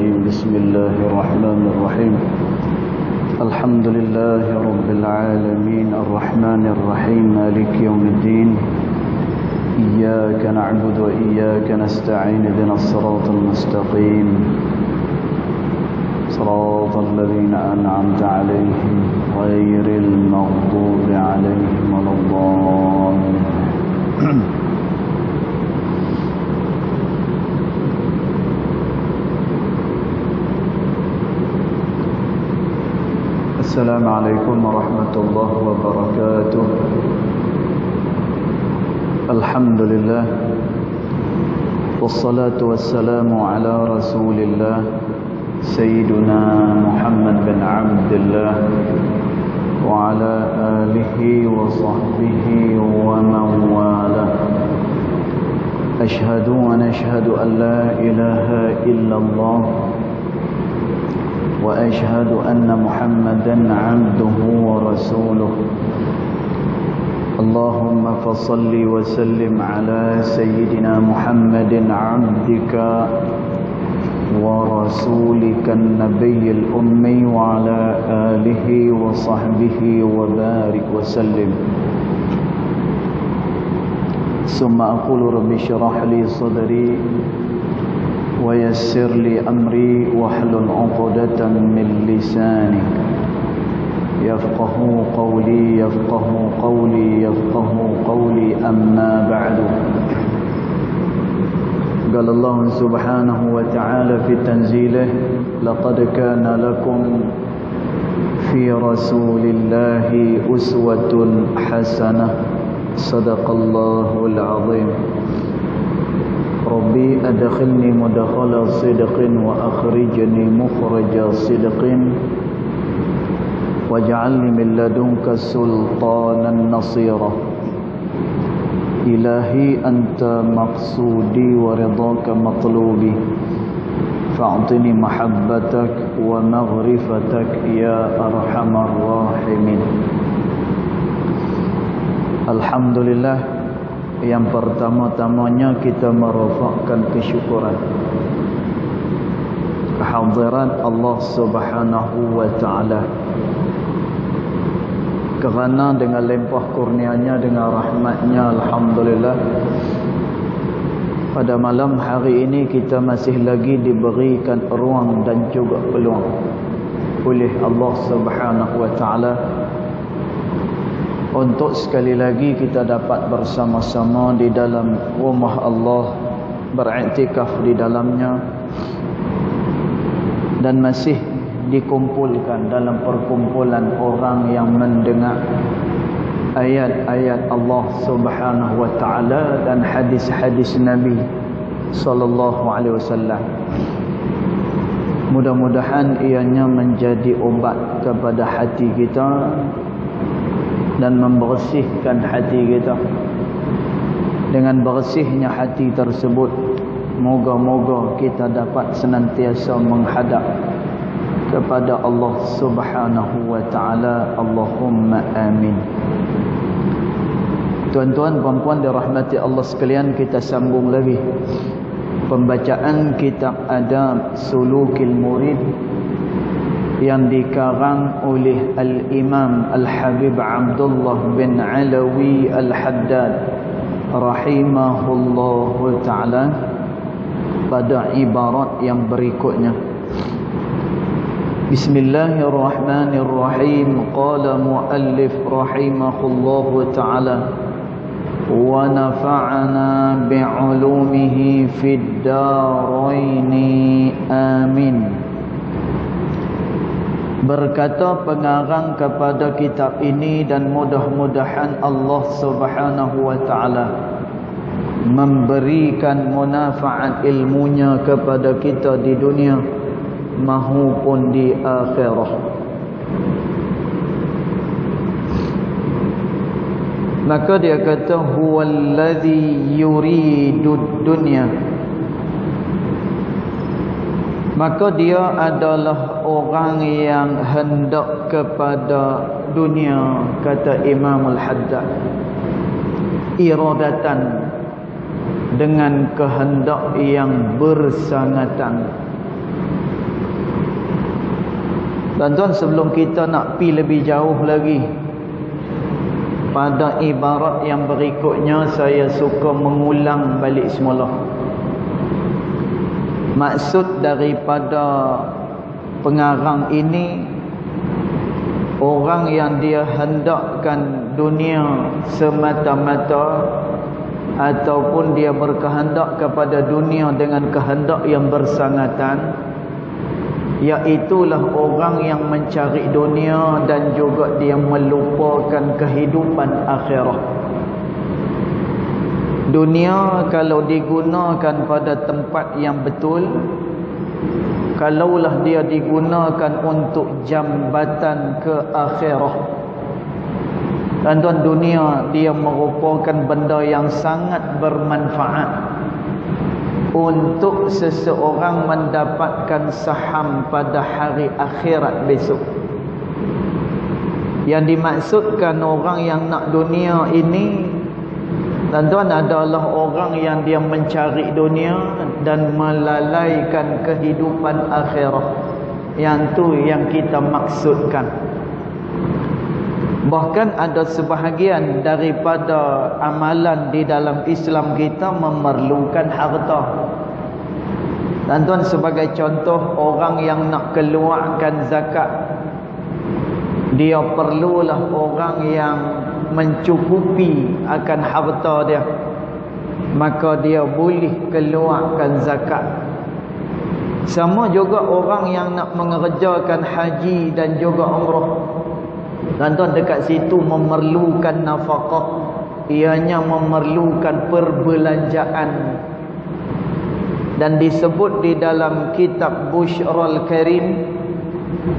الرجيم بسم الله الرحمن الرحيم الحمد لله رب العالمين الرحمن الرحيم مالك يوم الدين إياك نعبد وإياك نستعين اهدنا الصراط المستقيم صراط الذين أنعمت عليهم غير المغضوب عليهم ولا الضالين السلام عليكم ورحمة الله وبركاته الحمد لله والصلاة والسلام على رسول الله سيدنا محمد بن عبد الله وعلى آله وصحبه ومن والاه أشهد ونشهد أن لا إله إلا الله وأشهد أن محمدا عبده ورسوله اللهم فصل وسلم على سيدنا محمد عبدك ورسولك النبي الأمي وعلى آله وصحبه وبارك وسلم ثم أقول رب اشرح لي صدري ويسر لي أمري واحلل عقدة من لساني يفقه قولي أما بعد قال الله سبحانه وتعالى في تنزيله لقد كان لكم في رسول الله أسوة حسنة صدق الله العظيم ربي أدخلني مدخل صدق وأخرجني مخرج صدق واجعلني من لدنك سلطانا نصيرا إلهي أنت مقصودي ورضاك مطلوبي فأعطني محبتك ومغرفتك يا أرحم الراحمين. Alhamdulillah, yang pertama-tamanya kita merafakkan kesyukuran kehadiran Allah Subhanahu wa taala, kerana dengan limpah kurnianya, dengan rahmatnya, alhamdulillah, pada malam hari ini kita masih lagi diberikan ruang dan juga peluang oleh Allah Subhanahu wa taala untuk sekali lagi kita dapat bersama-sama di dalam rumah Allah, beriktikaf di dalamnya, dan masih dikumpulkan dalam perkumpulan orang yang mendengar ayat-ayat Allah Subhanahu wa taala dan hadis-hadis Nabi sallallahu alaihi wasallam. Mudah-mudahan ianya menjadi obat kepada hati kita dan membersihkan hati kita. Dengan bersihnya hati tersebut, moga-moga kita dapat senantiasa menghadap kepada Allah Subhanahu wa taala. Allahumma amin. Tuan-tuan, puan-puan dirahmati Allah sekalian, kita sambung lagi pembacaan kitab Adab Sulukil Murid yang dikarang oleh Al-Imam Al-Habib Abdullah bin Alawi Al-Haddad rahimahullahu ta'ala pada ibarat yang berikutnya. Bismillahirrahmanirrahim. Qala muallif rahimahullahu ta'ala wa nafa'ana bi'ulumihi fid daraini amin. Berkata pengarang kepada kitab ini, dan mudah-mudahan Allah Subhanahu wa taala memberikan manfaat ilmunya kepada kita di dunia maupun di akhirat. Maka dia kata huwallazi yuridud dunya, maka dia adalah orang yang hendak kepada dunia, kata Imam Al-Haddad, iradatan, dengan kehendak yang bersangatan. Tuan-tuan, sebelum kita nak pi lebih jauh lagi pada ibarat yang berikutnya, saya suka mengulang balik semula. Maksud daripada pengarang ini, orang yang dia hendakkan dunia semata-mata ataupun dia berkehendak kepada dunia dengan kehendak yang bersangatan, iaitulah orang yang mencari dunia dan juga dia melupakan kehidupan akhirat. Dunia kalau digunakan pada tempat yang betul, kalaulah dia digunakan untuk jambatan ke akhirat, tuan-tuan, dunia dia merupakan benda yang sangat bermanfaat untuk seseorang mendapatkan saham pada hari akhirat besok. Yang dimaksudkan orang yang nak dunia ini, tuan-tuan, adalah orang yang dia mencari dunia dan melalaikan kehidupan akhirat. Yang tu yang kita maksudkan. Bahkan ada sebahagian daripada amalan di dalam Islam kita memerlukan harta. Tuan-tuan, sebagai contoh, orang yang nak keluarkan zakat, dia perlulah orang yang mencukupi akan harta dia, maka dia boleh keluarkan zakat. Sama juga orang yang nak mengerjakan haji dan juga umrah, tuan-tuan, dekat situ memerlukan nafkah, ianya memerlukan perbelanjaan. Dan disebut di dalam kitab Bushrul Karim,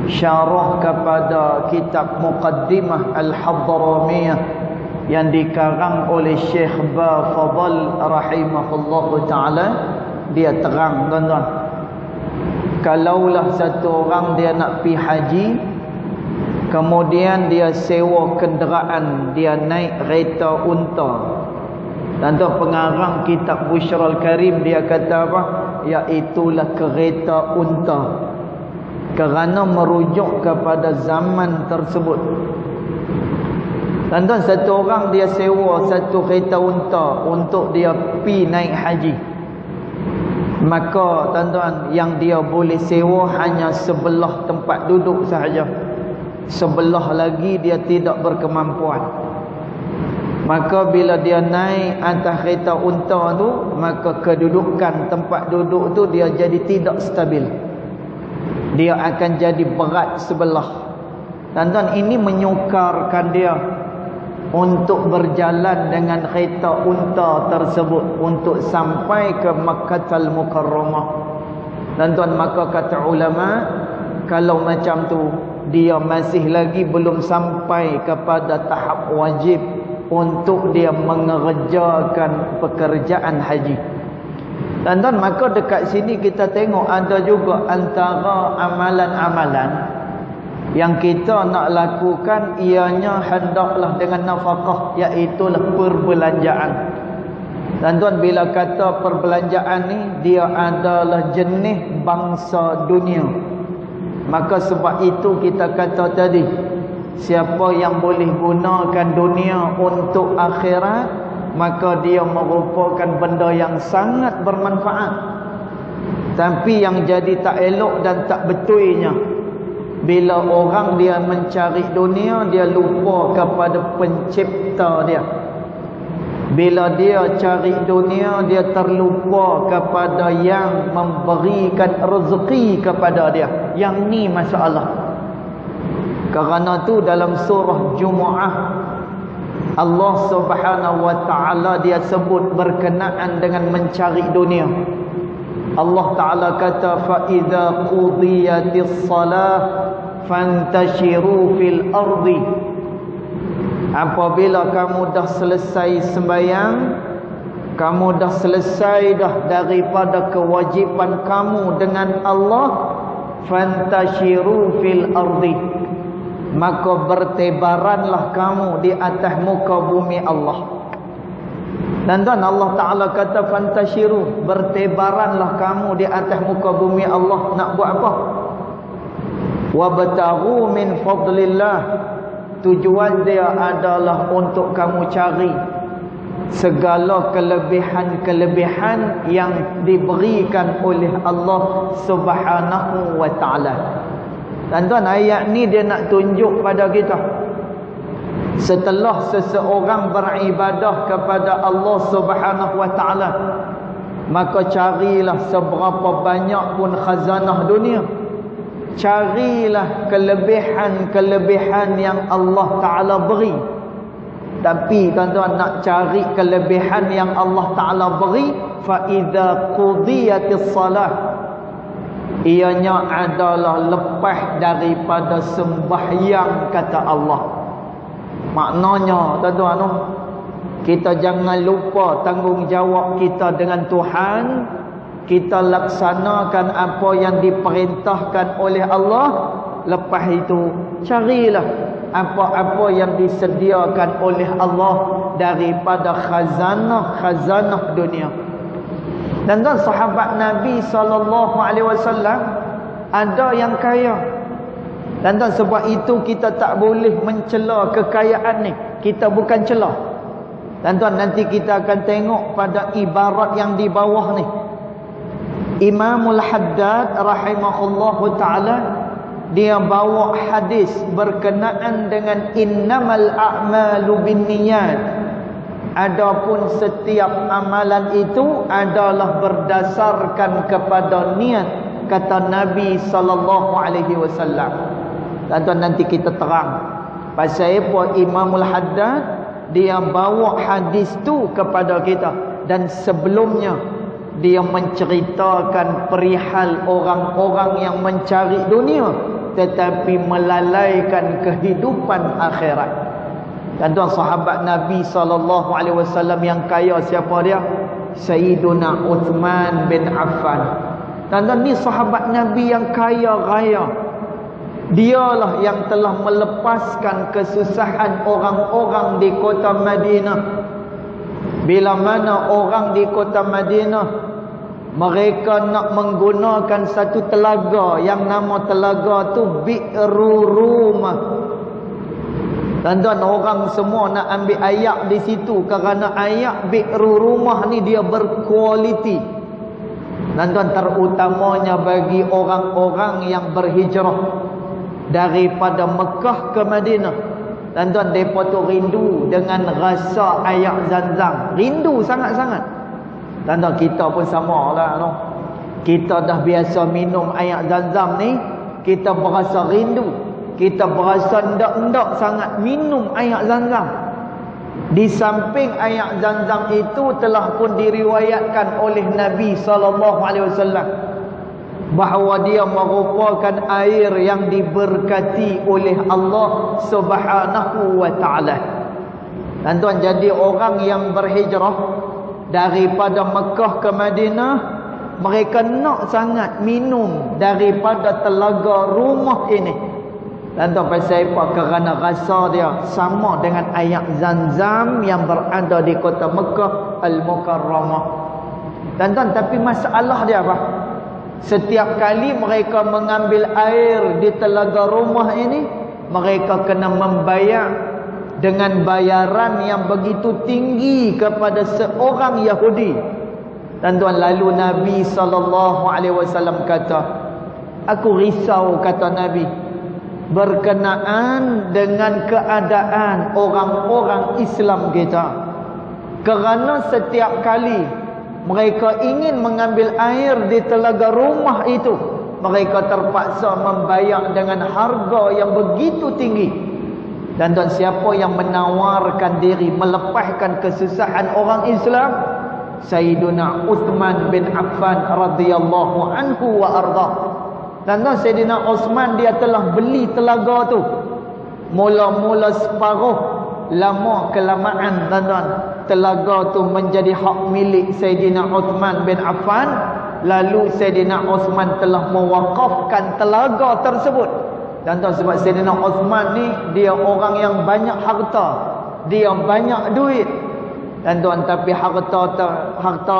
syarah kepada kitab Muqaddimah Al-Hadramiyah yang dikarang oleh Syekh Ba Fadl rahimahullahu ta'ala, dia terang, tuan-tuan, kalaulah satu orang dia nak pergi haji, kemudian dia sewa kenderaan, dia naik kereta unta. Tuan-tuan, pengarang kitab Bushrul Karim dia kata apa? Iaitulah kereta unta, kerana merujuk kepada zaman tersebut. Tuan-tuan, satu orang dia sewa satu kereta unta untuk dia pi naik haji, maka tuan-tuan, yang dia boleh sewa hanya sebelah tempat duduk sahaja. Sebelah lagi dia tidak berkemampuan. Maka bila dia naik atas kereta unta tu, maka kedudukan tempat duduk tu dia jadi tidak stabil. Dia akan jadi berat sebelah. Tuan-tuan, ini menyukarkan dia untuk berjalan dengan kereta unta tersebut untuk sampai ke Makkahul Mukarramah. Tuan-tuan, maka kata ulama, kalau macam tu dia masih lagi belum sampai kepada tahap wajib untuk dia mengerjakan pekerjaan haji. Tuan-tuan, maka dekat sini kita tengok ada juga antara amalan-amalan yang kita nak lakukan, ianya hendaklah dengan nafkah, iaitulah perbelanjaan. Tuan-tuan, bila kata perbelanjaan ni, dia adalah jenis bangsa dunia. Maka sebab itu kita kata tadi, siapa yang boleh gunakan dunia untuk akhirat, maka dia merupakan benda yang sangat bermanfaat. Tapi yang jadi tak elok dan tak betulnya, bila orang dia mencari dunia, dia lupa kepada pencipta dia. Bila dia cari dunia, dia terlupa kepada yang memberikan rezeki kepada dia. Yang ni masalah. Kerana tu dalam surah Jumu'ah, Allah Subhanahu wa ta'ala dia sebut berkenaan dengan mencari dunia. Allah Ta'ala kata, فَإِذَا قُضِيَتِ الصَّلَاةِ فَانْتَشِرُوا فِي الْأَرْضِ. Apabila kamu dah selesai sembahyang, kamu dah selesai dah daripada kewajipan kamu dengan Allah, فَانْتَشِرُوا فِي الْأَرْضِ, maka bertebaranlah kamu di atas muka bumi Allah. Dan Allah Ta'ala kata fantashiru, bertebaranlah kamu di atas muka bumi Allah. Nak buat apa? Wabtaghu min fadlillah. Tujuan dia adalah untuk kamu cari segala kelebihan-kelebihan yang diberikan oleh Allah Subhanahu wa taala. Tuan-tuan, ayat ni dia nak tunjuk pada kita, setelah seseorang beribadah kepada Allah Subhanahu wa taala, maka carilah seberapa banyak pun khazanah dunia, carilah kelebihan-kelebihan yang Allah Ta'ala beri. Tapi tuan-tuan, nak cari kelebihan yang Allah Ta'ala beri, فَإِذَا قُضِيَتِ الصَّلَاةِ, ianya adalah lepas daripada sembahyang, kata Allah. Maknanya tuan-tuan, kita jangan lupa tanggungjawab kita dengan Tuhan. Kita laksanakan apa yang diperintahkan oleh Allah. Lepas itu carilah apa-apa yang disediakan oleh Allah daripada khazanah-khazanah dunia. Dan tuan, sahabat Nabi SAW ada yang kaya. Dan tuan, sebab itu kita tak boleh mencela kekayaan ni. Kita bukan celah. Dan tuan, nanti kita akan tengok pada ibarat yang di bawah ni. Imamul Haddad rahimahullahu ta'ala, dia bawa hadis berkenaan dengan innamal a'malu binniyat. Adapun setiap amalan itu adalah berdasarkan kepada niat, kata Nabi SAW. Dan tuan, nanti kita terang pasal apa Imamul Haddad dia bawa hadis tu kepada kita. Dan sebelumnya dia menceritakan perihal orang-orang yang mencari dunia tetapi melalaikan kehidupan akhirat. Dan tuan, sahabat Nabi SAW yang kaya siapa dia? Sayyiduna Uthman bin Affan. Dan tuan, ni sahabat Nabi yang kaya raya. Dialah yang telah melepaskan kesusahan orang-orang di kota Madinah. Bila mana orang di kota Madinah mereka nak menggunakan satu telaga yang nama telaga tu Bi'ru Rumah. Dan tuan, orang semua nak ambil ayak di situ kerana ayak Bi'ru Rumah ni dia berkualiti. Dan tuan, terutamanya bagi orang-orang yang berhijrah daripada Mekah ke Madinah. Dan tuan, mereka tu rindu dengan rasa ayak Zam-Zam. Rindu sangat-sangat. Dan tuan, kita pun sama lah. No? Kita dah biasa minum ayak Zam-Zam ni, kita berasa rindu. Kita berasa ndak-ndak sangat minum ayak Zam-Zam. Di samping ayak Zam-Zam itu telah pun diriwayatkan oleh Nabi SAW bahawa dia merupakan air yang diberkati oleh Allah Subhanahu wa ta'ala. Dan tuan, jadi orang yang berhijrah daripada Mekah ke Madinah, mereka nak sangat minum daripada telaga rumah ini. Dan tuan, pasal apa? Kerana rasa dia sama dengan air Zam-Zam yang berada di kota Mekah Al-Mukarramah. Dan tuan, tapi masalah dia apa? Setiap kali mereka mengambil air di telaga rumah ini, mereka kena membayar dengan bayaran yang begitu tinggi kepada seorang Yahudi. Dan tuan, lalu Nabi SAW kata, aku risau, kata Nabi, berkenaan dengan keadaan orang-orang Islam kita. Kerana setiap kali mereka ingin mengambil air di telaga rumah itu, mereka terpaksa membayar dengan harga yang begitu tinggi. Dan tuan, siapa yang menawarkan diri melepaskan kesusahan orang Islam? Sayyiduna Uthman bin Affan radhiyallahu anhu wa arda. Dan tuan, Sayyidina Uthman dia telah beli telaga tu. Mula-mula separuh, lama kelamaan tuan-tuan, telaga tu menjadi hak milik Sayyidina Uthman bin Affan. Lalu Sayyidina Uthman telah mewakafkan telaga tersebut. Dan tuan, sebab Sayyidina Uthman ni dia orang yang banyak harta, dia banyak duit. Dan tuan, tapi harta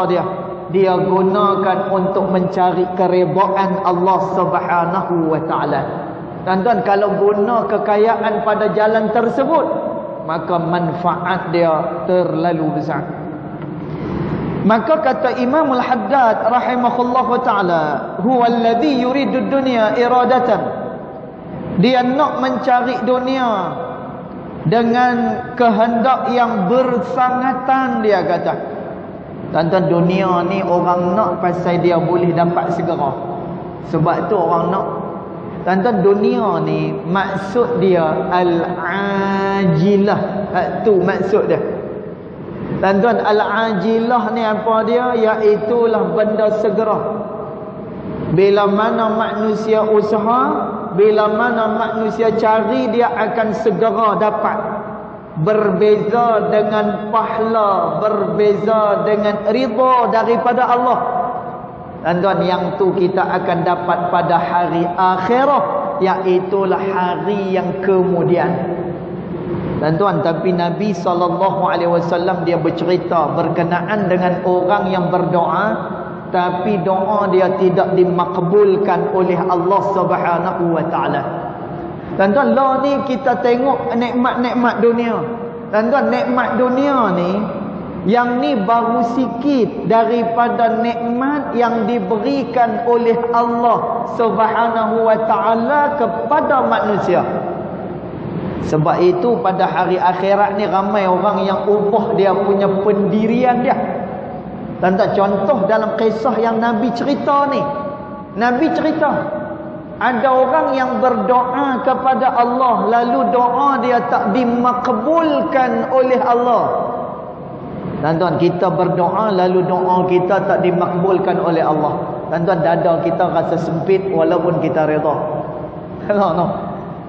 dia gunakan untuk mencari keredaan Allah Subhanahu wa ta'ala. Tuan-tuan, kalau guna kekayaan pada jalan tersebut, maka manfaat dia terlalu besar. Maka kata Imam Al-Haddad rahimahullahu ta'ala, huwa alladhi yuridu dunya iradatan. Dia nak mencari dunia dengan kehendak yang bersangatan, dia kata. Tuan-tuan, dunia ni orang nak pasal dia boleh dapat segera. Sebab tu orang nak. Tuan-tuan, dunia ni maksud dia al-ajilah. Tu maksud dia. Tuan-tuan, al-ajilah ni apa dia? Iaitulah benda segera. Bila mana manusia usaha, bila mana manusia cari, dia akan segera dapat. Berbeza dengan pahala, berbeza dengan ridha daripada Allah. Tuan-tuan, yang tu kita akan dapat pada hari akhirat, iaitulah hari yang kemudian. Tuan-tuan, tapi Nabi SAW dia bercerita berkenaan dengan orang yang berdoa, tapi doa dia tidak dimakbulkan oleh Allah Subhanahu wa taala. Tuan-tuan, lah ni kita tengok nikmat-nikmat dunia. Tuan-tuan, nikmat dunia ni, yang ni baru sikit daripada nikmat yang diberikan oleh Allah Subhanahu wa taala kepada manusia. Sebab itu pada hari akhirat ni ramai orang yang ubah dia punya pendirian dia. Tuan-tuan, contoh dalam kisah yang Nabi cerita ni. Nabi cerita ada orang yang berdoa kepada Allah, lalu doa dia tak dimakbulkan oleh Allah. Tuan-tuan, kita berdoa lalu doa kita tak dimakbulkan oleh Allah. Tuan-tuan, dada kita rasa sempit walaupun kita redha. No.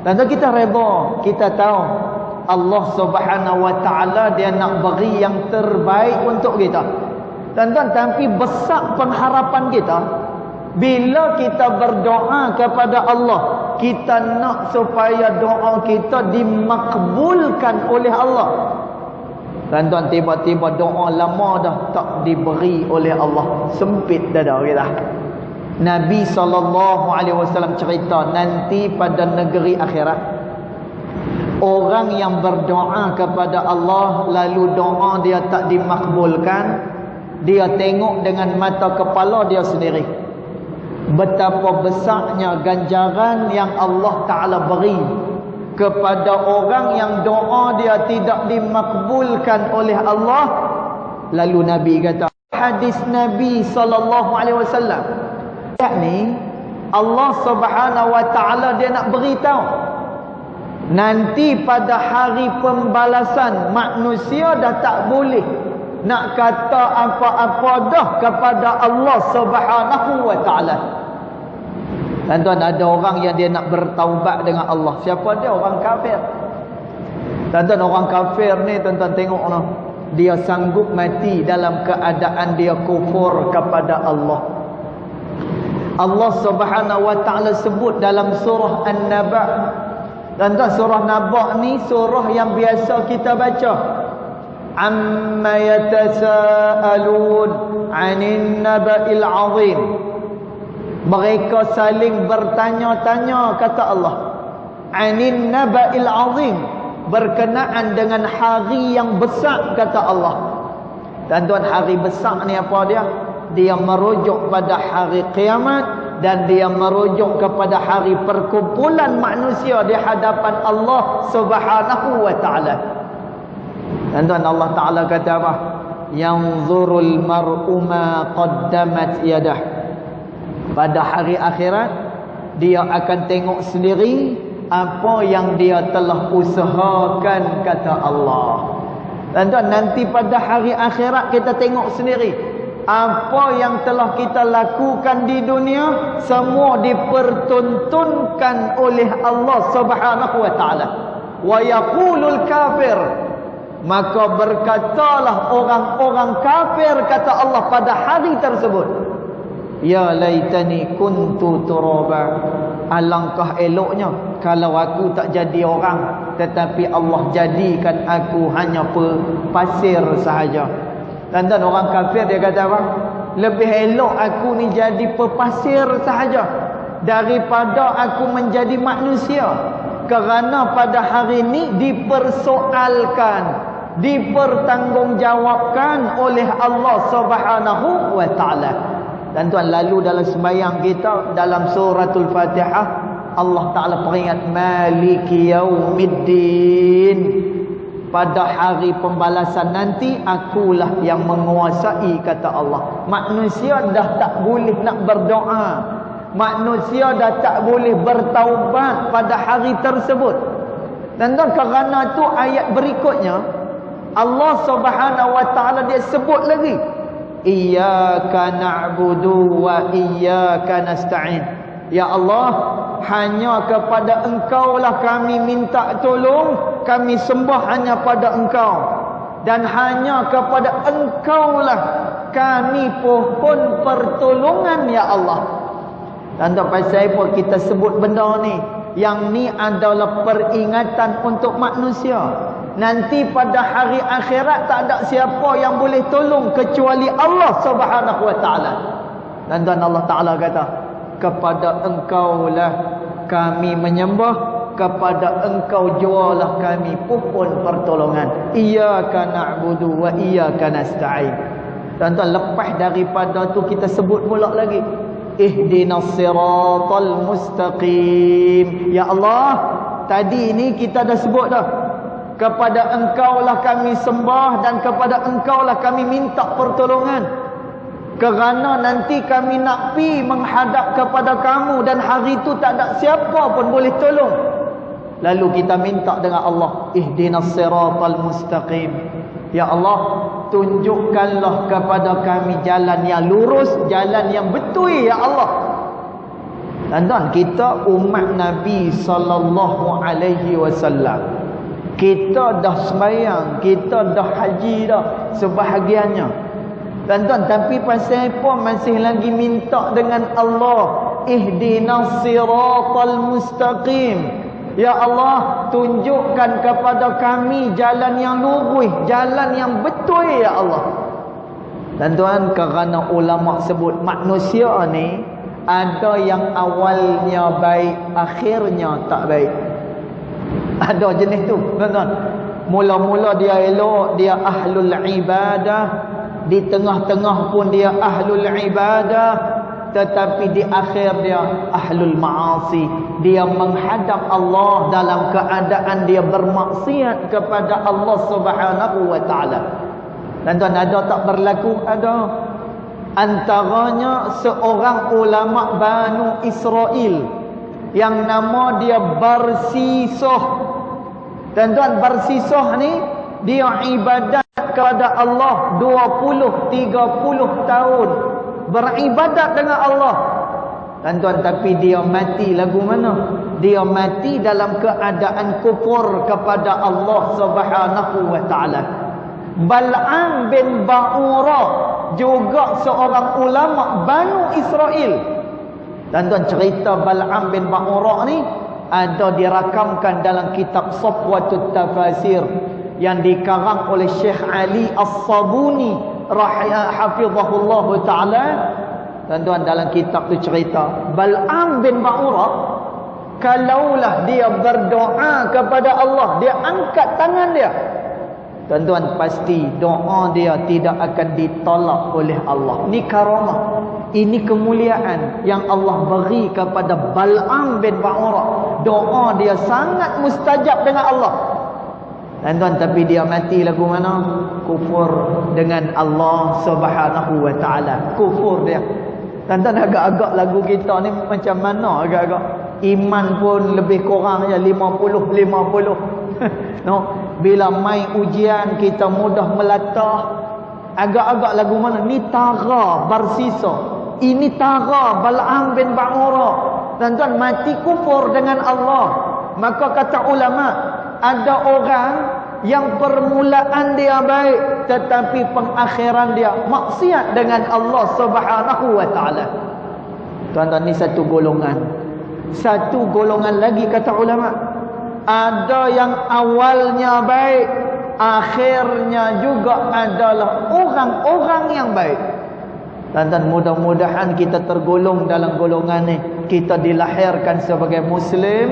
Tuan-tuan, kita redha, kita tahu Allah Subhanahu wa taala dia nak beri yang terbaik untuk kita. Tuan-tuan, tapi besar pengharapan kita bila kita berdoa kepada Allah, kita nak supaya doa kita dimakbulkan oleh Allah. Tuan-tuan, tiba-tiba doa lama dah tak diberi oleh Allah, sempit dada kita. Nabi SAW cerita nanti pada negeri akhirat, orang yang berdoa kepada Allah lalu doa dia tak dimakbulkan, dia tengok dengan mata kepala dia sendiri betapa besarnya ganjaran yang Allah Ta'ala beri kepada orang yang doa dia tidak dimakbulkan oleh Allah. Lalu Nabi kata, hadis Nabi SAW, yakni Allah Subhanahu wa taala dia nak beritahu nanti pada hari pembalasan manusia dah tak boleh nak kata apa-apa dah kepada Allah Subhanahu wa taala. Tuan-tuan, ada orang yang dia nak bertaubat dengan Allah. Siapa dia? Orang kafir. Tuan-tuan, orang kafir ni, tuan-tuan tengok noh, dia sanggup mati dalam keadaan dia kufur kepada Allah. Allah Subhanahu wa taala sebut dalam surah An-Naba. Tuan-tuan, surah Naba ni surah yang biasa kita baca. Amma yatasaalun 'anil naba'il 'azim. Mereka saling bertanya-tanya, kata Allah, 'anil naba'il 'azim, berkenaan dengan hari yang besar, kata Allah. Tuan-tuan, hari besar ni apa dia? Dia merujuk pada hari kiamat dan dia merujuk kepada hari perkumpulan manusia di hadapan Allah Subhanahu wa taala. Tuan-tuan, Allah Taala kata apa? Yanzurul mar'u ma qaddamat yadah. Pada hari akhirat dia akan tengok sendiri apa yang dia telah usahakan, kata Allah. Tuan-tuan, nanti pada hari akhirat kita tengok sendiri apa yang telah kita lakukan di dunia, semua dipertuntunkan oleh Allah Subhanahu wa taala. Wa yaqulul kafir, maka berkatalah orang-orang kafir, kata Allah pada hari tersebut, ya laitani kuntu turaba, alangkah eloknya kalau aku tak jadi orang tetapi Allah jadikan aku hanya pasir sahaja. Tuan-tuan, orang kafir dia kata apa? Lebih elok aku ni jadi pepasir sahaja. daripada aku menjadi manusia. Kerana pada hari ini dipersoalkan, dipertanggungjawabkan oleh Allah Subhanahu wa taala. Dan tuan, lalu dalam sembahyang kita dalam suratul Fatihah, Allah Taala peringat Maliki Yaumiddin. Pada hari pembalasan nanti akulah yang menguasai, kata Allah. Manusia dah tak boleh nak berdoa, manusia dah tak boleh bertaubat pada hari tersebut. Dan kerana tu ayat berikutnya Allah Subhanahu wa taala dia sebut lagi, Iyyaka na'budu wa iyyaka nasta'in. Ya Allah, hanya kepada Engkaulah kami minta tolong, kami sembah hanya pada Engkau, dan hanya kepada Engkaulah kami pohon pertolongan, ya Allah. Dan tak pasal apa kita sebut benda ni? Yang ni adalah peringatan untuk manusia. Nanti pada hari akhirat tak ada siapa yang boleh tolong kecuali Allah Subhanahu wa taala. Dan Allah Taala kata, kepada Engkaulah kami menyembah, kepada Engkau jualah kami pohon pertolongan. Iyyaka na'budu wa iyyaka nasta'in. Dan lepas daripada tu kita sebut pula lagi, Ihdinas siratal mustaqim. Ya Allah, tadi ni kita dah sebut dah, kepada Engkaulah kami sembah dan kepada Engkaulah kami minta pertolongan. Kerana nanti kami nak pi menghadap kepada kamu dan hari itu tak ada siapa pun boleh tolong. Lalu kita minta dengan Allah, Ihdinas siratal mustaqim. Ya Allah, tunjukkanlah kepada kami jalan yang lurus, jalan yang betul, ya Allah. Dan kita umat Nabi sallallahu alaihi wasallam, kita dah sembahyang, kita dah haji dah sebahagiannya. Dan tapi pasal apa masih lagi minta dengan Allah, Ihdinas siratal mustaqim. Ya Allah, tunjukkan kepada kami jalan yang lurus, jalan yang betul, ya Allah. Dan tuan, kerana ulama sebut manusia ni ada yang awalnya baik, akhirnya tak baik. Ada jenis tu, tuan-tuan. Mula-mula dia elok, dia ahlul ibadah, di tengah-tengah pun dia ahlul ibadah, tetapi di akhir dia ahlul ma'asi. Dia menghadap Allah dalam keadaan dia bermaksiat kepada Allah Subhanahu wa taala. Dan tuan, ada tak berlaku? Ada. Antaranya seorang ulama Banu Israel yang nama dia Barsisah. Dan tuan, Barsisah ni dia ibadat kepada Allah 20-30 tahun, beribadat dengan Allah. Dan tuan, tapi dia mati lagu mana? Dia mati dalam keadaan kufur kepada Allah Subhanahu wa taala. Bal'am bin Ba'ura juga seorang ulama Banu Israel. Dan tuan, cerita Bal'am bin Ba'ura ni ada dirakamkan dalam kitab Safwatut Tafasir yang dikarang oleh Syekh Ali As-Sabuni hafizahullah taala. Dan tuan, dalam kitab tu cerita Bal'am bin Ba'ura, kalaulah dia berdoa kepada Allah, dia angkat tangan dia, tuan-tuan, pasti doa dia tidak akan ditolak oleh Allah. Ini karamah, ini kemuliaan yang Allah beri kepada Bal'am bin Ba'ura. Doa dia sangat mustajab dengan Allah. Dan tuan, tapi dia mati lagu mana? Kufur dengan Allah Subhanahu wa taala. Kufur dia. Dan tuan, agak-agak lagu kita ni macam mana agak-agak? Iman pun lebih kurang je 50-50. No, bila mai ujian kita mudah melatah. Agak-agak lagu mana? Ni tara Barsisah, ini tara Bal'am bin Ba'ura. Dan tuan, mati kufur dengan Allah. Maka kata ulama, ada orang yang permulaan dia baik tetapi pengakhiran dia maksiat dengan Allah Subhanahu wa taala. Tuan-tuan, ni satu golongan. Satu golongan lagi kata ulama, ada yang awalnya baik, akhirnya juga adalah orang-orang yang baik. Dan mudah-mudahan kita tergolong dalam golongan ni. kita dilahirkan sebagai Muslim,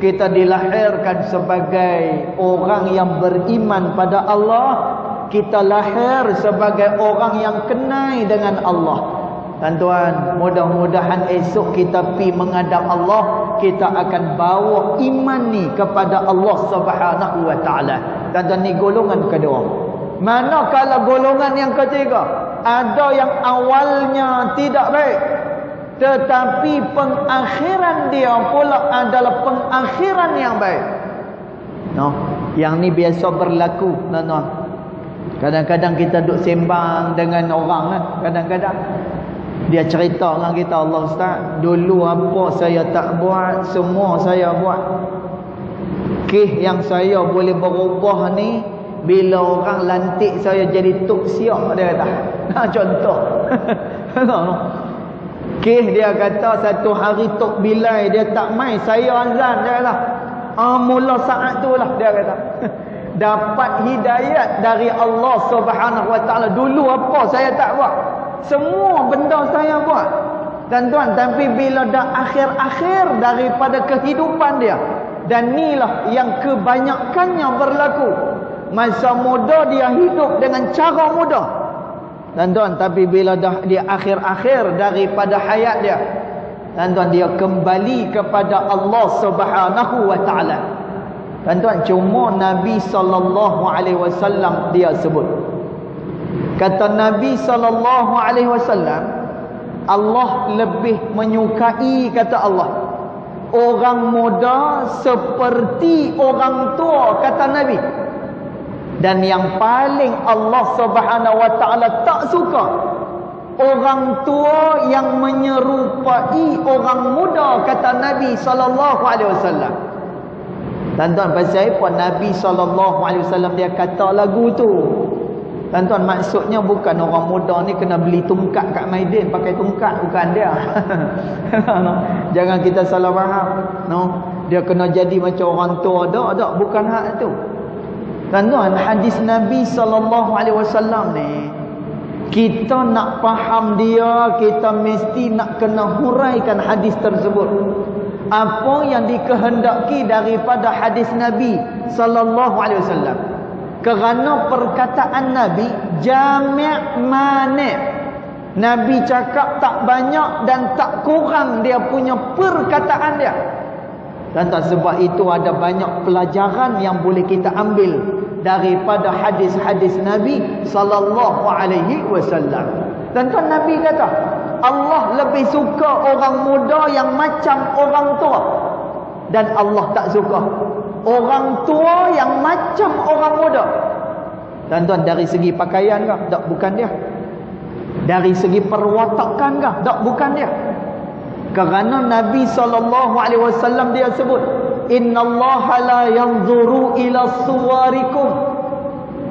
kita dilahirkan sebagai orang yang beriman pada Allah, kita lahir sebagai orang yang kenal dengan Allah. Tuan-tuan, mudah-mudahan esok kita pergi menghadap Allah, kita akan bawa iman ni kepada Allah Subhanahu wa taala. Tuan-tuan, ni golongan kedua. Manakala golongan yang ketiga, ada yang awalnya tidak baik, tetapi pengakhiran dia pula adalah pengakhiran yang baik. Yang ni biasa berlaku, tuan-tuan. Kadang-kadang kita duduk sembang dengan orang kan, kadang-kadang dia cerita dengan kita, Allah Ustaz, dulu apa saya tak buat, semua saya buat. Yang saya boleh berubah ni bila orang lantik saya jadi tok siap, dia kata. Contoh. Dia kata satu hari tok bilai dia tak mai, saya azan, dia kata. Mula saat tu lah, dia kata. Dapat hidayat dari Allah Subhanahu wa taala. Dulu apa saya tak buat, semua benda saya buat. Tuan-tuan, tapi bila dah akhir-akhir daripada kehidupan dia, dan inilah yang kebanyakannya berlaku. Masa muda dia hidup dengan cara muda, tuan-tuan, tapi bila dah dia akhir-akhir daripada hayat dia, tuan-tuan, dia kembali kepada Allah Subhanahu wa taala. Tuan-tuan, cuma Nabi SAW dia sebut. Kata Nabi SAW, Allah lebih menyukai, kata Allah, orang muda seperti orang tua, kata Nabi. Dan yang paling Allah Subhanahu wa taala tak suka, orang tua yang menyerupai orang muda, kata Nabi SAW. Tuan-tuan, pasal apa Nabi SAW dia kata lagu tu? Tuan-tuan, maksudnya bukan orang muda ni kena beli tungkat kat Maidin, pakai tungkat, bukan dia. Jangan kita salah faham. Dia kena jadi macam orang tua, tak, bukan hak tu. Tuan-tuan, hadis Nabi SAW ni, kita nak faham dia, kita mesti nak kena huraikan hadis tersebut. Apa yang dikehendaki daripada hadis Nabi SAW. Kerana perkataan Nabi jami' mani'. Nabi cakap tak banyak dan tak kurang dia punya perkataan dia. Tuan-tuan, sebab itu ada banyak pelajaran yang boleh kita ambil daripada hadis-hadis Nabi SAW. Tuan-tuan, Nabi kata Allah lebih suka orang muda yang macam orang tua, dan Allah tak suka orang tua yang macam orang muda. Tuan-tuan, dari segi pakaian kah? Tak, bukan dia. Dari segi perwatakan kah? Tak, bukan dia. Kerana Nabi SAW dia sebut, innallaha la yanzuru ila suwarikum.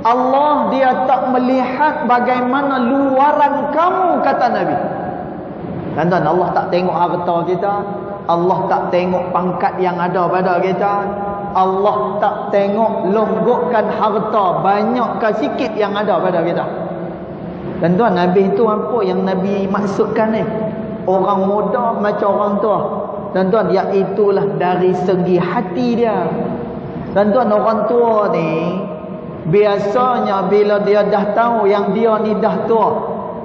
Allah dia tak melihat bagaimana luaran kamu, kata Nabi. Tuan-tuan, Allah tak tengok harta kita, Allah tak tengok pangkat yang ada pada kita, Allah tak tengok longgokkan harta banyak ke sikit yang ada pada kita. Tuan-tuan, Nabi itu apa yang Nabi maksudkan ni? Orang muda macam orang tua. Tuan-tuan, iaitulah dari segi hati dia. Tuan-tuan, orang tua ni biasanya bila dia dah tahu yang dia ni dah tua,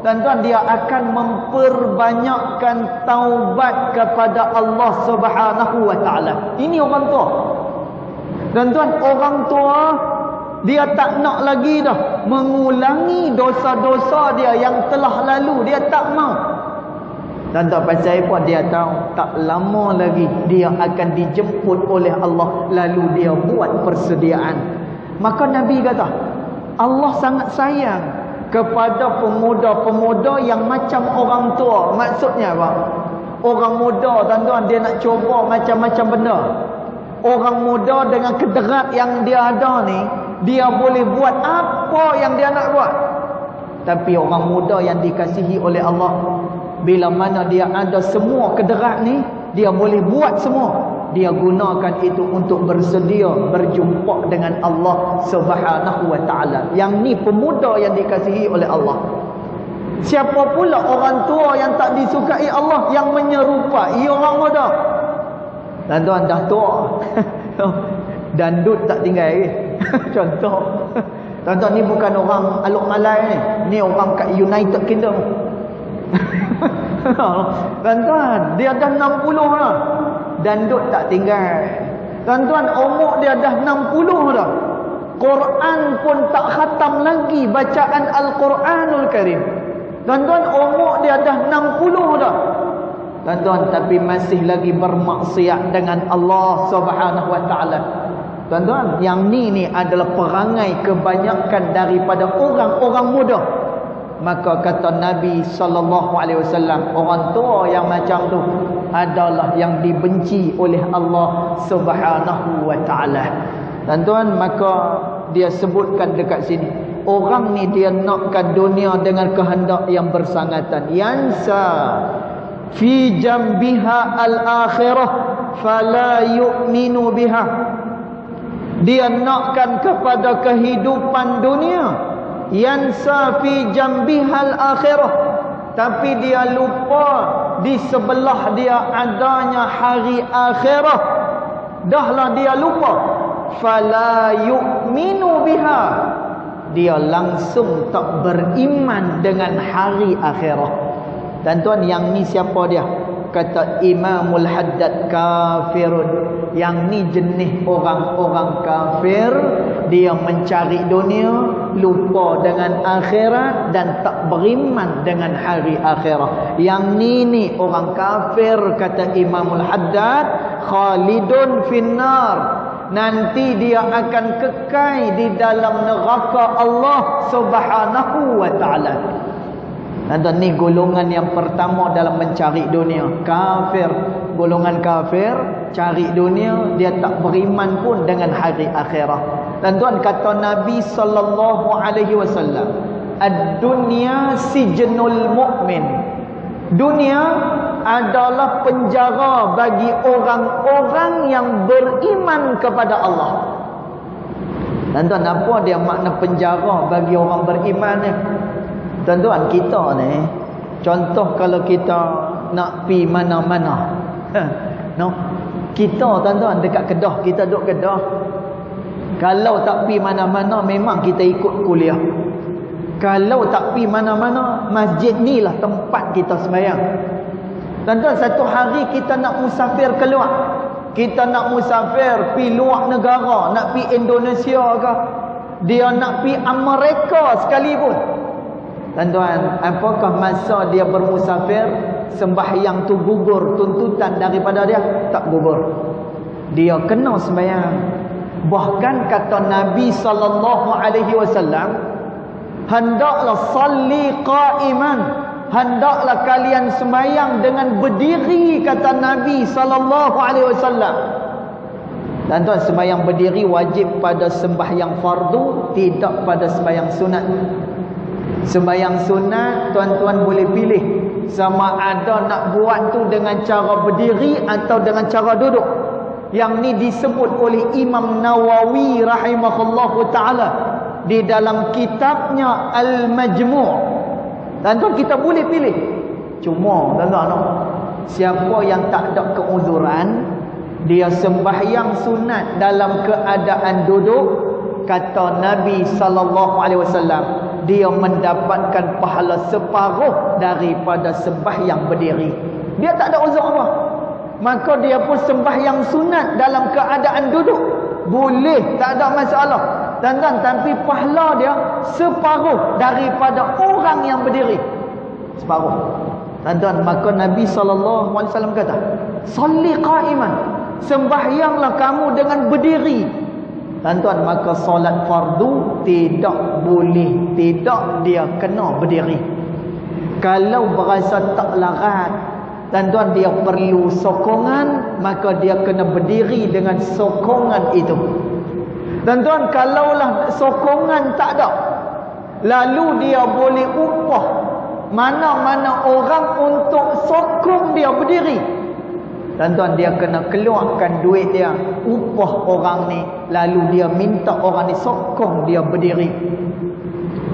tuan-tuan, dia akan memperbanyakkan taubat kepada Allah Subhanahu wa taala. Ini orang tua. Tuan-tuan, orang tua dia tak nak lagi dah mengulangi dosa-dosa dia yang telah lalu. Dia tak mau. Tuan-tuan, pasal apa? Dia tahu tak lama lagi dia akan dijemput oleh Allah, lalu dia buat persediaan. Maka Nabi kata, Allah sangat sayang kepada pemuda-pemuda yang macam orang tua. Maksudnya apa? Orang muda, tuan-tuan, dia nak cuba macam-macam benda. Orang muda dengan kederat yang dia ada ni, dia boleh buat apa yang dia nak buat. Tapi orang muda yang dikasihi oleh Allah, bila mana dia ada semua kederat ni, dia boleh buat semua. Dia gunakan itu untuk bersedia berjumpa dengan Allah Subhanahu wa taala. Yang ni pemuda yang dikasihi oleh Allah. Siapa pula orang tua yang tak disukai Allah, yang menyerupai orang muda? Tuan-tuan dah tua. Dandut tak tinggal lagi. Contoh. Tuan-tuan ni bukan orang Alok Malai ni. Ni orang kat United Kingdom. Tuan-tuan, dia dah 60 dah. Dandut tak tinggal. Tuan-tuan, umur dia dah 60 dah. Quran pun tak khatam lagi bacaan Al-Quranul Karim. Tuan-tuan, umur dia dah 60 dah. Tuan-tuan, tapi masih lagi bermaksiat dengan Allah Subhanahu wa taala. Tuan-tuan, yang ni adalah perangai kebanyakan daripada orang-orang muda. Maka kata Nabi sallallahu alaihi wasallam, orang tua yang macam tu adalah yang dibenci oleh Allah Subhanahu wa taala. Tuan-tuan, maka dia sebutkan dekat sini, orang ni dia nakkan dunia dengan kehendak yang bersangatan. Yansa fi jambiha al-akhirah fala yu'minu biha. Dia nakkan kepada kehidupan dunia. Yansa fi jambiha al-akhirah, tapi dia lupa di sebelah dia adanya hari akhirah. Dahlah dia lupa. Fala yu'minu biha, dia langsung tak beriman dengan hari akhirah. Dan tuan, yang ni siapa dia? Kata Imamul Haddad, kafirun. Yang ni jenis orang-orang kafir. Dia mencari dunia, lupa dengan akhirat dan tak beriman dengan hari akhirat. Yang ni orang kafir, kata Imamul Haddad, khalidun finnar. Nanti dia akan kekal di dalam neraka Allah Subhanahu wa taala. Dan ni golongan yang pertama dalam mencari dunia, kafir. Golongan kafir cari dunia, dia tak beriman pun dengan hari akhirat. Dan tuan, kata Nabi sallallahu alaihi wasallam, ad-dunya sijnul mu'min. Dunia adalah penjara bagi orang-orang yang beriman kepada Allah. Dan tuan, apa dia makna penjara bagi orang beriman ni? Tuan-tuan, kita ni, contoh kalau kita nak pi mana-mana, no, kita tuan-tuan dekat Kedah, kita duduk Kedah. Kalau tak pi mana-mana, memang kita ikut kuliah. Kalau tak pi mana-mana, masjid ni lah tempat kita sembahyang. Tuan-tuan, satu hari kita nak musafir keluar, kita nak musafir pi luar negara, nak pi Indonesia ke, dia nak pi Amerika sekalipun. Tuan-tuan, apakah masa dia bermusafir sembahyang tu gugur tuntutan daripada dia? Tak gugur. Dia kena sembahyang. Bahkan kata Nabi sallallahu alaihi wasallam, hendaklah salli qa'iman, hendaklah kalian sembahyang dengan berdiri, kata Nabi sallallahu alaihi wasallam. Tuan-tuan, sembahyang berdiri wajib pada sembahyang fardu, tidak pada sembahyang sunat. Sembahyang sunat, tuan-tuan boleh pilih sama ada nak buat tu dengan cara berdiri atau dengan cara duduk. Yang ni disebut oleh Imam Nawawi rahimahullahu ta'ala di dalam kitabnya Al-Majmu'. Tuan-tuan, kita boleh pilih. Cuma tuan-tuan, siapa yang tak ada keuzuran, dia sembahyang sunat dalam keadaan duduk, kata Nabi sallallahu alaihi wasallam, dia mendapatkan pahala separuh daripada sembahyang berdiri. Dia tak ada uzur apa, maka dia pun sembahyang sunat dalam keadaan duduk, boleh, tak ada masalah. Tuan-tuan, tapi pahala dia separuh daripada orang yang berdiri. Separuh. Tuan-tuan, maka Nabi sallallahu alaihi wasallam kata, "Shalli qa'iman." Sembahyanglah kamu dengan berdiri. Tuan-tuan, maka solat fardu tidak boleh, tidak, dia kena berdiri. Kalau berasa tak larat, tuan-tuan, dia perlu sokongan, maka dia kena berdiri dengan sokongan itu. Tuan-tuan, kalaulah sokongan tak ada, lalu dia boleh upah mana-mana orang untuk sokong dia berdiri. Tuan-tuan, dia kena keluarkan duit dia, upah orang ni, lalu dia minta orang ni sokong dia berdiri.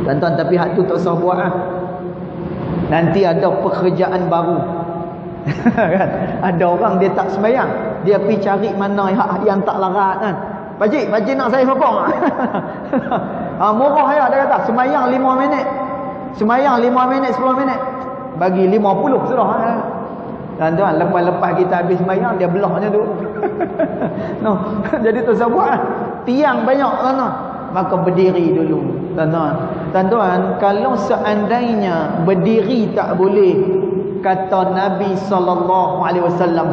Tuan-tuan, tapi hak tu tak usah buat lah. Nanti ada pekerjaan baru. Kan? Ada orang dia tak sembahyang, dia pergi cari mana yang tak larat kan. Pakcik nak saya sokong. Murah ya, dia kata sembahyang 5 minit. Sembahyang 5 minit, 10 minit. Bagi 50 sudah. Tuan-tuan, lepas-lepas kita habis sembahyang, dia belah macam tu. No. Jadi tersebut tiang banyak tuan-tuan. Maka berdiri dulu tuan-tuan. Tuan-tuan, kalau seandainya berdiri tak boleh, kata Nabi SAW,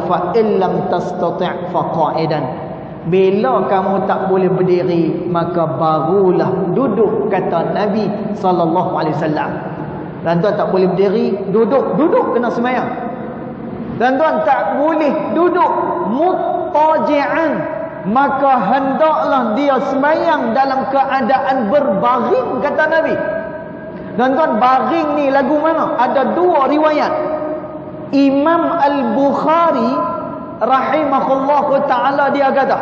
fa illam tastati' fa qa'idan. Bila kamu tak boleh berdiri, maka barulah duduk, kata Nabi SAW. Tuan-tuan tak boleh berdiri, duduk kena sembahyang. Tuan-tuan tak boleh duduk muttaji'an, maka hendaklah dia sembahyang dalam keadaan berbaring, kata Nabi. Tuan-tuan, baring ni lagu mana? Ada 2 riwayat. Imam Al-Bukhari rahimahullah ta'ala dia kata,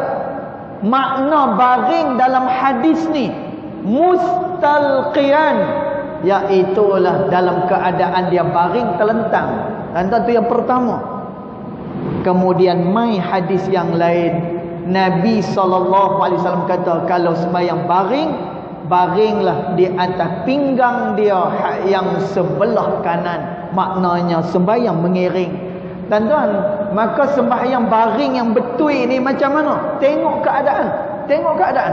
makna baring dalam hadis ni mustalqiyan, iaitulah dalam keadaan dia baring telentang. Tuan-tuan, tu yang pertama. Kemudian mai hadis yang lain, Nabi SAW kata kalau sembahyang baringlah di atas pinggang dia yang sebelah kanan. Maknanya sembahyang mengiring. Tuan-tuan, maka sembahyang baring yang betul ni macam mana? Tengok keadaan.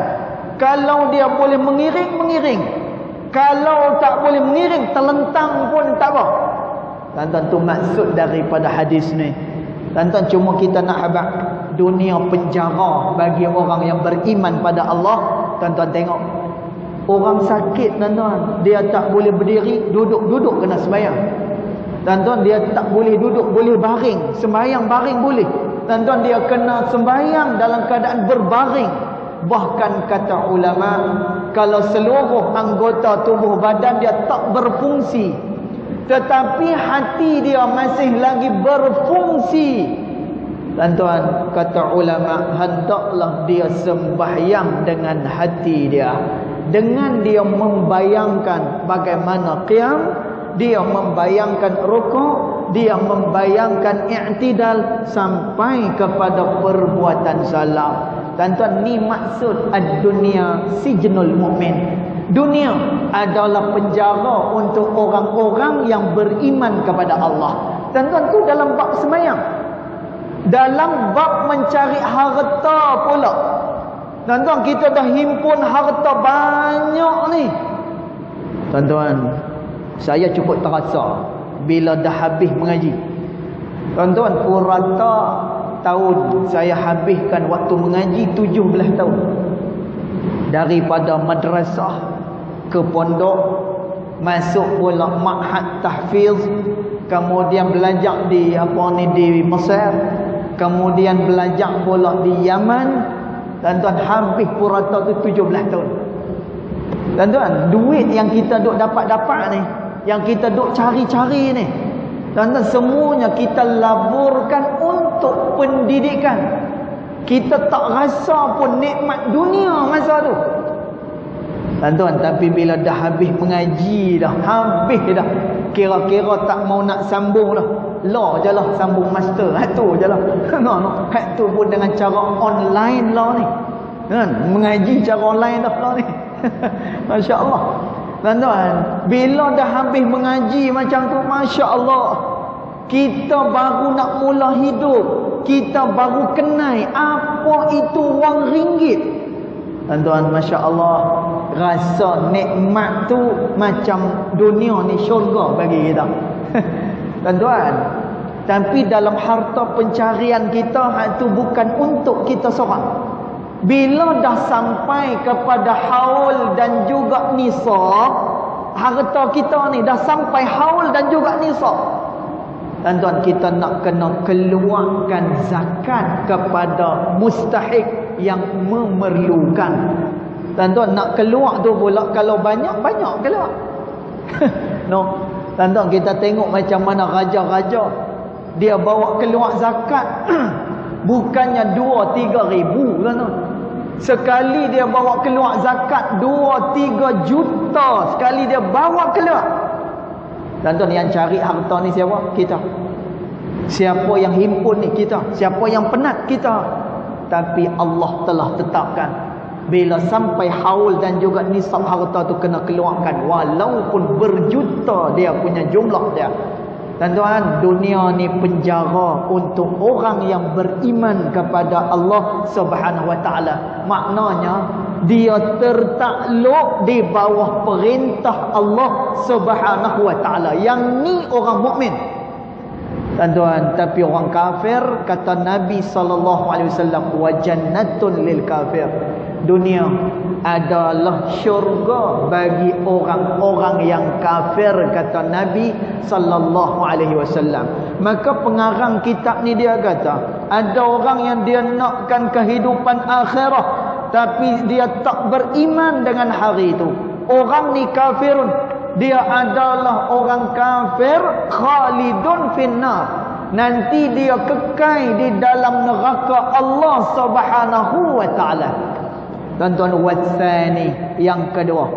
Kalau dia boleh mengiring. Kalau tak boleh mengiring, telentang pun tak apa. Tuan-tuan, tu maksud daripada hadis ni. Tuan-tuan, cuma kita nak habaq dunia penjara bagi orang yang beriman pada Allah. Tuan-tuan tengok, orang sakit tuan-tuan, dia tak boleh berdiri, duduk kena sembahyang. Tuan-tuan, dia tak boleh duduk, boleh baring, sembahyang baring boleh. Tuan-tuan, dia kena sembahyang dalam keadaan berbaring. Bahkan kata ulama, kalau seluruh anggota tubuh badan dia tak berfungsi, tetapi hati dia masih lagi berfungsi, tuan-tuan, kata ulama, hendaklah dia sembahyang dengan hati dia, dengan dia membayangkan bagaimana qiyam, dia membayangkan rukuk, dia membayangkan i'tidal sampai kepada perbuatan salam. Tuan-tuan, ni maksud ad-dunya sijnul mu'min. Dunia adalah penjara untuk orang-orang yang beriman kepada Allah. Tuan-tuan, tu dalam bab sembahyang. Dalam bab mencari harta pula. Tuan-tuan, kita dah himpun harta banyak ni. Tuan-tuan, saya cukup terasa bila dah habis mengaji. Tuan-tuan, purata tahun saya habiskan waktu mengaji 17 tahun. Daripada madrasah ke pondok, masuk pula ma'had tahfiz, kemudian belajar di di Mesir, kemudian belajar pula di Yaman. Tuan-tuan, habis purata tu 17 tahun. Tuan-tuan, duit yang kita duk dapat ni, yang kita duk cari-cari ni, tuan-tuan, semuanya kita laburkan untuk pendidikan. Kita tak rasa pun nikmat dunia masa tu. Tuan-tuan, tapi bila dah habis mengaji dah, habis dah, kira-kira tak mau nak sambung dah. Lah je lah, sambung master. Tu je lah. No. Tu pun dengan cara online lah ni. Kan? Mengaji cara online dah ni. Masya Allah. Tuan-tuan, bila dah habis mengaji macam tu, Masya Allah, kita baru nak mula hidup. Kita baru kenal apa itu wang ringgit. Tuan-tuan, Masya Allah, rasa nikmat tu macam dunia ni syurga bagi kita. Tuan-tuan, tapi dalam harta pencarian kita, itu bukan untuk kita seorang. Bila dah sampai kepada haul dan juga nisab, harta kita ni dah sampai haul dan juga nisab, tuan-tuan, kita nak kena keluarkan zakat kepada mustahik yang memerlukan. Tuan-tuan, nak keluar tu pula, kalau banyak-banyak keluar. No. Tuan-tuan, kita tengok macam mana raja-raja, dia bawa keluar zakat bukannya 2-3 ribu, tuan-tuan. Sekali dia bawa keluar zakat 2-3 juta sekali dia bawa keluar. Tuan-tuan, yang cari harta ni siapa? Kita. Siapa yang himpun ni? Kita. Siapa yang penat? Kita. Tapi Allah telah tetapkan, bila sampai haul dan juga nisab harta tu kena keluarkan, walaupun berjuta dia punya jumlah dia. Tuan-tuan, dunia ni penjara untuk orang yang beriman kepada Allah Subhanahu wa taala. Maknanya dia tertakluk di bawah perintah Allah Subhanahu wa taala. Yang ni orang mukmin. Tuan-tuan, tapi orang kafir, kata Nabi sallallahu alaihi wasallam, wa jannatun lil kafir. Dunia adalah syurga bagi orang-orang yang kafir, kata Nabi sallallahu alaihi wasallam. Maka pengarang kitab ni dia kata, ada orang yang dia nakkan kehidupan akhirah, tapi dia tak beriman dengan hari itu. Orang ni kafirun, dia adalah orang kafir khalidun finnar. Nanti dia kekal di dalam neraka Allah Subhanahu wa taala. Tuan-tuan, wasani yang kedua.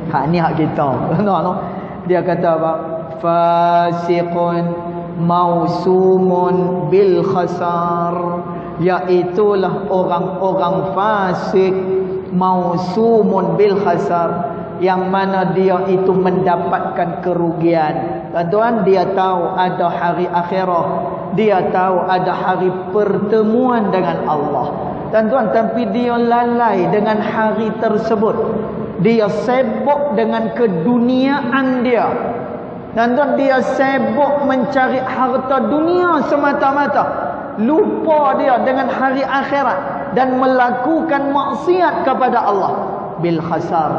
Hak ni hak kita. Tuan-tuan, dia kata apa? Fasiqun mausumun bil khasar. Iaitulah orang-orang fasik mausumun bil khasar, yang mana dia itu mendapatkan kerugian. Tuan-tuan, dia tahu ada hari akhirah, dia tahu ada hari pertemuan dengan Allah. Tuan-tuan, tapi dia lalai dengan hari tersebut. Dia sibuk dengan keduniaan dia. Tuan-tuan, dia sibuk mencari harta dunia semata-mata. Lupa dia dengan hari akhirat dan melakukan maksiat kepada Allah. Bil khasar.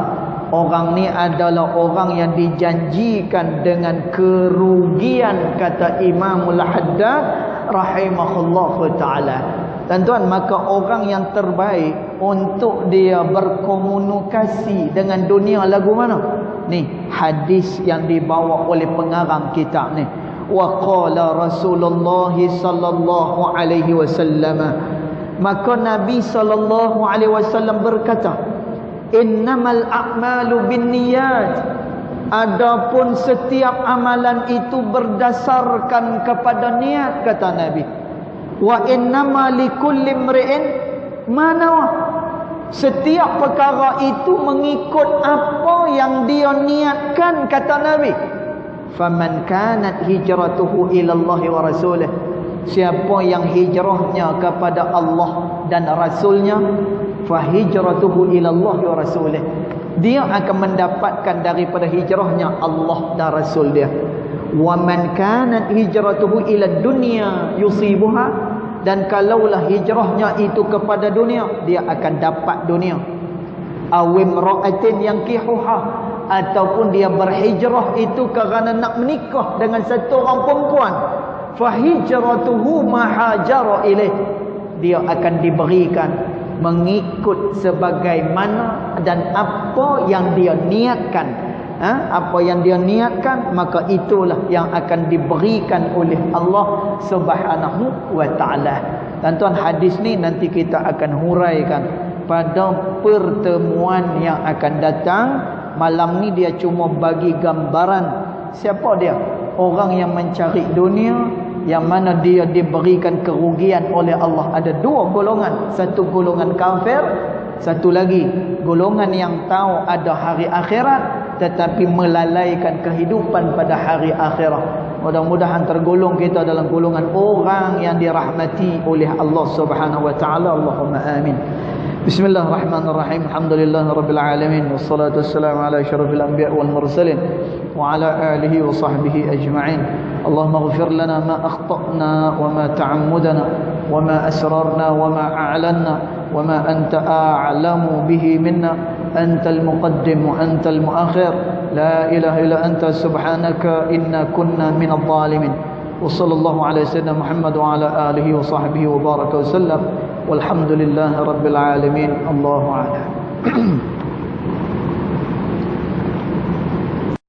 Orang ni adalah orang yang dijanjikan dengan kerugian, kata Imamul Haddad rahimahullahu ta'ala. Tuan-tuan, maka orang yang terbaik untuk dia berkomunikasi dengan dunia lagu mana? Ni hadis yang dibawa oleh pengarang kitab ni. Wa qala Rasulullah sallallahu alaihi wasallam. Maka Nabi sallallahu alaihi wasallam berkata, innamal a'malu binniyat. Adapun setiap amalan itu berdasarkan kepada niat, kata Nabi. Wa innama likulli imri'in ma nawa. Setiap perkara itu mengikut apa yang dia niatkan, kata Nabi. Faman kanat hijratuhu ila Allah wa rasulih. Siapa yang hijrahnya kepada Allah dan Rasulnya, fa hijratuhu ila Allah wa rasulih. Dia akan mendapatkan daripada hijrahnya Allah dan Rasul dia. Wa man kanat hijratuhu ila dunya yusibuha. Dan kalaulah hijrahnya itu kepada dunia, dia akan dapat dunia. Awim ra'atin yang kihuha, ataupun dia berhijrah itu kerana nak menikah dengan satu orang perempuan, fahijratuhu mahajara ilaih. Dia akan diberikan mengikut sebagaimana dan apa yang dia niatkan. Apa yang dia niatkan, maka itulah yang akan diberikan oleh Allah Subhanahu wa ta'ala. Tuan-tuan, hadis ni nanti kita akan huraikan pada pertemuan yang akan datang. Malam ni dia cuma bagi gambaran siapa dia. Orang yang mencari dunia, yang mana dia diberikan kerugian oleh Allah. Ada dua golongan. Satu golongan kafir, satu lagi golongan yang tahu ada hari akhirat tetapi melalaikan kehidupan pada hari akhirat. Mudah-mudahan tergolong kita dalam golongan orang yang dirahmati oleh Allah Subhanahu wa taala. Allahumma amin. Bismillahirrahmanirrahim. Alhamdulillahirabbil alamin, wassalatu wassalamu ala asyrafil anbiya wal mursalin wa ala alihi wa sahbihi ajma'in. Allahumma ighfir lana ma akhtana wa ma ta'ammudana wa ma asrarna wa ma a'lanna wa ma anta a'lamu bihi minna. Antal muqaddim wa antal muakhir. La ilaha illa anta subhanaka inna kunna minadh dhalimin. Wa sallallahu ala sayyidina Muhammad wa ala alihi wa sahbihi wa baraka wa sallam. Walhamdulillahi rabbil alamin. Allahu a'lam.